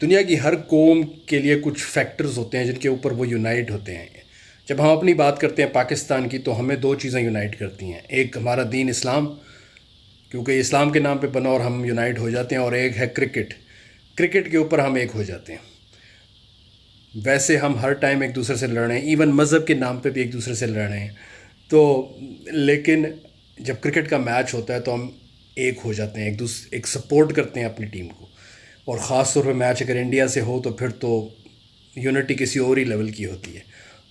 दुनिया की हर कौम के लिए कुछ फैक्टर्स होते हैं जिनके ऊपर वो यूनाइट होते हैं। जब हम अपनी बात करते हैं पाकिस्तान की, तो हमें दो चीज़ें यूनाइट करती हैं। एक हमारा दीन इस्लाम, क्योंकि इस्लाम के नाम पे बना और हम यूनाइट हो जाते हैं, और एक है क्रिकेट। क्रिकेट के ऊपर हम एक हो जाते हैं। वैसे हम हर टाइम एक दूसरे से लड़ रहे हैं, इवन मज़हब के नाम पे भी एक दूसरे से लड़ रहे हैं। तो लेकिन जब क्रिकेट का मैच होता है तो हम एक हो जाते हैं, एक सपोर्ट करते हैं अपनी टीम को। और ख़ास तौर पे मैच अगर इंडिया से हो तो फिर तो यूनिटी किसी और ही लेवल की होती है।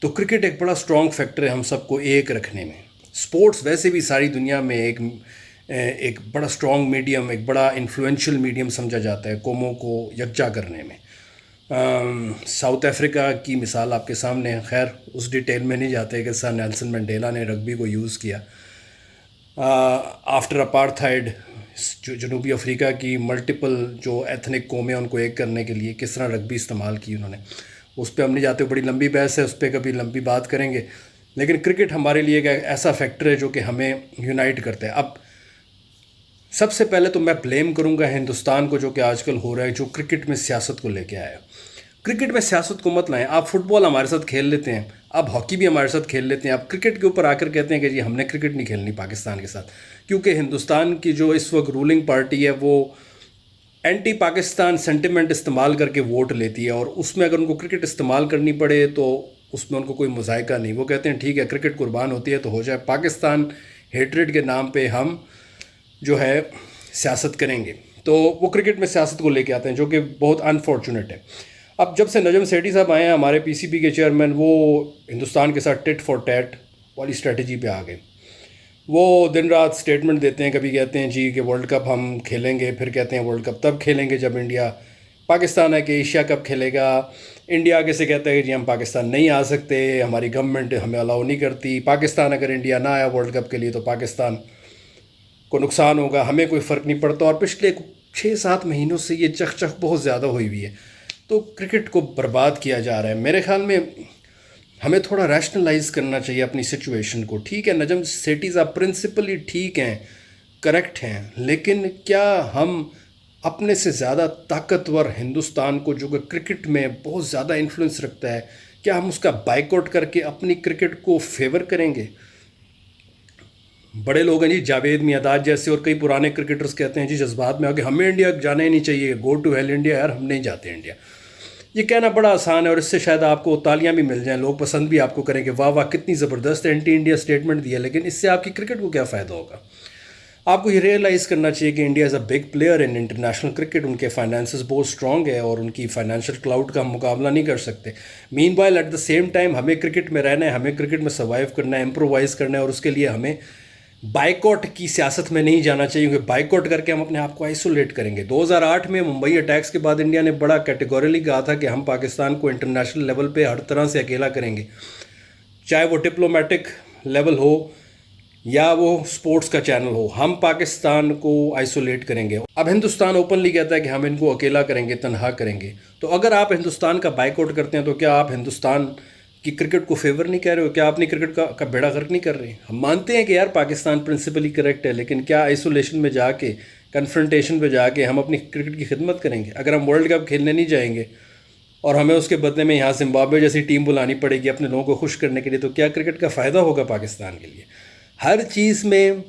तो क्रिकेट एक बड़ा स्ट्रॉन्ग फैक्टर है हम सबको एक रखने में। स्पोर्ट्स वैसे भी सारी दुनिया में एक बड़ा स्ट्रॉन्ग मीडियम, एक बड़ा इन्फ्लुएंशियल मीडियम समझा जाता है कौमों को यकजा करने में। साउथ अफ्रीका की मिसाल आपके सामने है। खैर उस डिटेल में नहीं जाते कि सर नेल्सन मंडेला ने रग्बी को यूज़ किया आफ्टर अपार्थाइड। जो जनूबी अफ्रीका की मल्टीपल जो एथनिक कौमें उनको एक करने के लिए किस तरह रग्बी इस्तेमाल की उन्होंने, उस पर हम नहीं जाते, बड़ी लंबी बहस है, उस पर कभी लंबी बात करेंगे। लेकिन क्रिकेट हमारे लिए एक ऐसा फैक्टर है जो कि हमें यूनाइट करता है। अब सबसे पहले तो मैं ब्लेम करूंगा हिंदुस्तान को, जो कि आजकल हो रहा है, जो क्रिकेट में सियासत को लेके आया। क्रिकेट में सियासत को मत लाएं। आप फुटबॉल हमारे साथ खेल लेते हैं, आप हॉकी भी हमारे साथ खेल लेते हैं, आप क्रिकेट के ऊपर आकर कहते हैं कि जी हमने क्रिकेट नहीं खेलनी पाकिस्तान के साथ। क्योंकि हिंदुस्तान की जो इस वक्त रूलिंग पार्टी है वो एंटी पाकिस्तान सेंटिमेंट इस्तेमाल करके वोट लेती है, और उसमें अगर उनको क्रिकेट इस्तेमाल करनी पड़े तो उसमें उनको कोई मुज़ायका नहीं। वो कहते हैं ठीक है क्रिकेट कुर्बान होती है तो हो जाए, पाकिस्तान हेट्रेड के नाम पे हम जो है सियासत करेंगे। तो वो क्रिकेट में सियासत को लेके आते हैं, जो कि बहुत अनफॉर्चुनेट है। अब जब से नजम सेठी साहब आए हैं हमारे पीसीबी के चेयरमैन, वो हिंदुस्तान के साथ टिट फॉर टैट वाली स्ट्रेटजी पे आ गए। वो दिन रात स्टेटमेंट देते हैं, कभी कहते हैं जी कि वर्ल्ड कप हम खेलेंगे, फिर कहते हैं वर्ल्ड कप तब खेलेंगे जब इंडिया, पाकिस्तान है कि एशिया कप खेलेगा। इंडिया आगे से कहता है कि जी हम पाकिस्तान नहीं आ सकते, हमारी गवर्नमेंट हमें अलाउ नहीं करती, पाकिस्तान अगर इंडिया ना आया वर्ल्ड कप के लिए तो पाकिस्तान को नुकसान होगा, हमें कोई फ़र्क नहीं पड़ता। और पिछले 6-7 महीनों से ये चख बहुत ज़्यादा हुई हुई है। तो क्रिकेट को बर्बाद किया जा रहा है। मेरे ख्याल में हमें थोड़ा रैशनलाइज करना चाहिए अपनी सिचुएशन को। ठीक है नजम सेठी साहब प्रिंसिपली ठीक हैं, करेक्ट हैं, लेकिन क्या हम अपने से ज़्यादा ताकतवर हिंदुस्तान को, जो कि क्रिकेट में बहुत ज़्यादा इन्फ्लुएंस रखता है, क्या हम उसका बाइकआउट करके अपनी क्रिकेट को फेवर करेंगे? बड़े लोग हैं जी, जावेद मियांदाद जैसे और कई पुराने क्रिकेटर्स कहते हैं जी जज्बात में आके हमें इंडिया जाना ही नहीं चाहिए, गो टू हेल इंडिया, यार हम नहीं जाते इंडिया। ये कहना बड़ा आसान है और इससे शायद आपको तालियां भी मिल जाएं, लोग पसंद भी आपको करेंगे, वाह वाह कितनी ज़बरदस्त एंटी इंडिया स्टेटमेंट दिया। लेकिन इससे आपकी क्रिकेट को क्या फ़ायदा होगा? आपको ये रियलाइज़ करना चाहिए कि India is a big player in international cricket. उनके फाइनेंसेस बहुत स्ट्रॉन्ग है और उनकी फाइनेंशियल क्लाउड का हम मुकाबला नहीं कर सकते। Meanwhile at the same time हमें क्रिकेट में रहना है, हमें क्रिकेट में सर्वाइव करना है, इम्प्रोवाइज़ करना है, और उसके लिए हमें बाइकआउट की सियासत में नहीं जाना चाहिए, क्योंकि बाइकआउट करके हम अपने आप को आइसोलेट करेंगे। 2008 में मुंबई अटैक्स के बाद इंडिया ने बड़ा कैटेगोरिकली कहा था कि हम पाकिस्तान को इंटरनेशनल लेवल पे हर तरह से अकेला करेंगे, चाहे वो डिप्लोमेटिक लेवल हो या वो स्पोर्ट्स का चैनल हो, हम पाकिस्तान को आइसोलेट करेंगे। अब हिंदुस्तान ओपनली कहता है कि हम इनको अकेला करेंगे, तनहा करेंगे। तो अगर आप हिंदुस्तान का बाइकआउट करते हैं तो क्या आप हिंदुस्तान कि क्रिकेट को फेवर नहीं कर रहे हो? क्या अपनी क्रिकेट का बेड़ा गर्क नहीं कर रहे? हम मानते हैं कि यार पाकिस्तान प्रिंसिपली करेक्ट है, लेकिन क्या आइसोलेशन में जाके, कन्फ्रंटेशन पे जाके हम अपनी क्रिकेट की खिदमत करेंगे? अगर हम वर्ल्ड कप खेलने नहीं जाएंगे और हमें उसके बदले में यहाँ जिम्बाब्वे जैसी टीम बुलानी पड़ेगी अपने लोगों को खुश करने के लिए, तो क्या क्रिकेट का फ़ायदा होगा पाकिस्तान के लिए? हर चीज़ में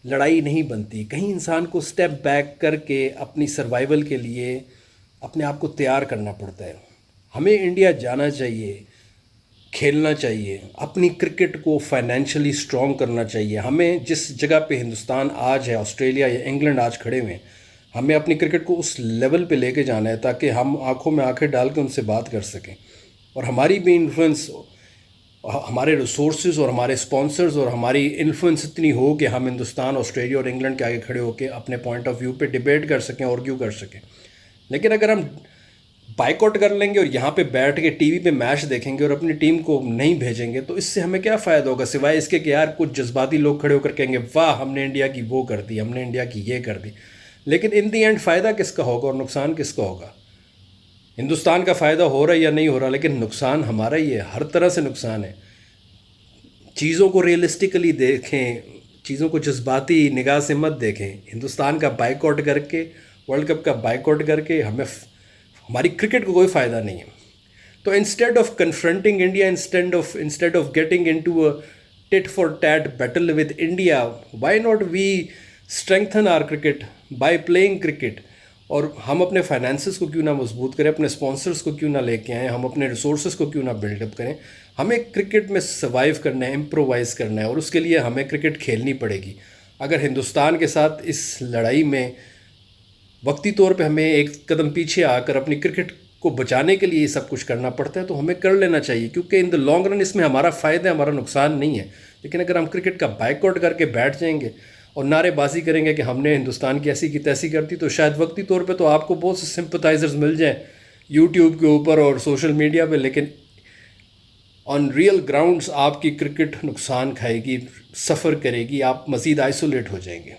लड़ाई नहीं बनती, कहीं इंसान को स्टेप बैक करके अपनी सर्वाइवल के लिए अपने आप को तैयार करना पड़ता है। हमें इंडिया जाना चाहिए, खेलना चाहिए, अपनी क्रिकेट को फाइनेंशियली स्ट्रॉन्ग करना चाहिए। हमें जिस जगह पे हिंदुस्तान आज है, ऑस्ट्रेलिया या इंग्लैंड आज खड़े हुए हैं, हमें अपनी क्रिकेट को उस लेवल पे लेके जाना है ताकि हम आंखों में आंखें डाल के उनसे बात कर सकें, और हमारी भी इन्फ्लुएंस, हमारे रिसोर्सेज और हमारे स्पॉन्सर्स और हमारी इन्फ्लुएंस इतनी हो कि हम हिंदुस्तान, ऑस्ट्रेलिया और इंग्लैंड के आगे खड़े होकर अपने पॉइंट ऑफ व्यू पे डिबेट कर सकें, आर्ग्यू कर सकें। लेकिन अगर हम बाइकआउट कर लेंगे और यहाँ पे बैठ के टीवी पे मैच देखेंगे और अपनी टीम को नहीं भेजेंगे, तो इससे हमें क्या फ़ायदा होगा सिवाय इसके कि यार कुछ जज्बाती लोग खड़े होकर कहेंगे वाह हमने इंडिया की वो कर दी, हमने इंडिया की ये कर दी। लेकिन इन दी एंड फ़ायदा किसका होगा और नुकसान किसका होगा? हिंदुस्तान का फ़ायदा हो रहा है या नहीं हो रहा, लेकिन नुकसान हमारा ही है, हर तरह से नुकसान है। चीज़ों को रियलिस्टिकली देखें, चीज़ों को जज्बाती निगाह से मत देखें। हिंदुस्तान का बाइकआउट करके, वर्ल्ड कप का बाइकआउट करके हमें हमारी क्रिकेट को कोई फ़ायदा नहीं है। तो instead of confronting India, instead of getting into a tit for tat battle with India, why not we strengthen our cricket by playing cricket. और हम अपने फाइनेंसेस को क्यों ना मजबूत करें, अपने स्पॉन्सर्स को क्यों ना लेके आएँ, हम अपने रिसोर्सेज को क्यों ना बिल्डअप करें। हमें क्रिकेट में सर्वाइव करना है, इम्प्रोवाइज़ करना है, और उसके लिए हमें क्रिकेट खेलनी पड़ेगी। अगर हिंदुस्तान के साथ इस लड़ाई में वक्ती तौर पे हमें एक कदम पीछे आकर अपनी क्रिकेट को बचाने के लिए ये सब कुछ करना पड़ता है, तो हमें कर लेना चाहिए, क्योंकि इन द लॉन्ग रन इसमें हमारा फ़ायदा है, हमारा नुकसान नहीं है। लेकिन अगर हम क्रिकेट का बाइकआउट करके बैठ जाएंगे और नारेबाजी करेंगे कि हमने हिंदुस्तान की ऐसी की तैसी कर दी, तो शायद वक्ती तौर पे तो आपको बहुत से सिंपथाइजर्स मिल जाएं यूट्यूब के ऊपर और सोशल मीडिया पे, लेकिन ऑन रियल ग्राउंड्स आपकी क्रिकेट नुकसान खाएगी, सफ़र करेगी, आप मज़ीद आइसोलेट हो जाएंगे।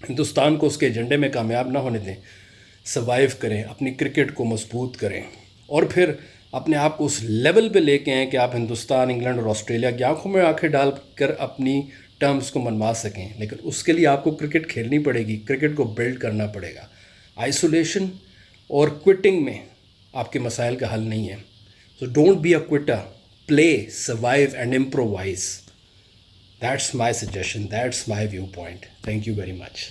हिंदुस्तान को उसके एजेंडे में कामयाब ना होने दें, सर्वाइव करें, अपनी क्रिकेट को मजबूत करें, और फिर अपने आप को उस लेवल पे लेके आएँ कि आप हिंदुस्तान, इंग्लैंड और ऑस्ट्रेलिया की आंखों में आंखें डाल कर अपनी टर्म्स को मनवा सकें। लेकिन उसके लिए आपको क्रिकेट खेलनी पड़ेगी, क्रिकेट को बिल्ड करना पड़ेगा। आइसोलेशन और क्विटिंग में आपके मसाइल का हल नहीं है। So don't be a Quetta, play, survive and improvise. That's my suggestion, that's my view point. Thank you very much.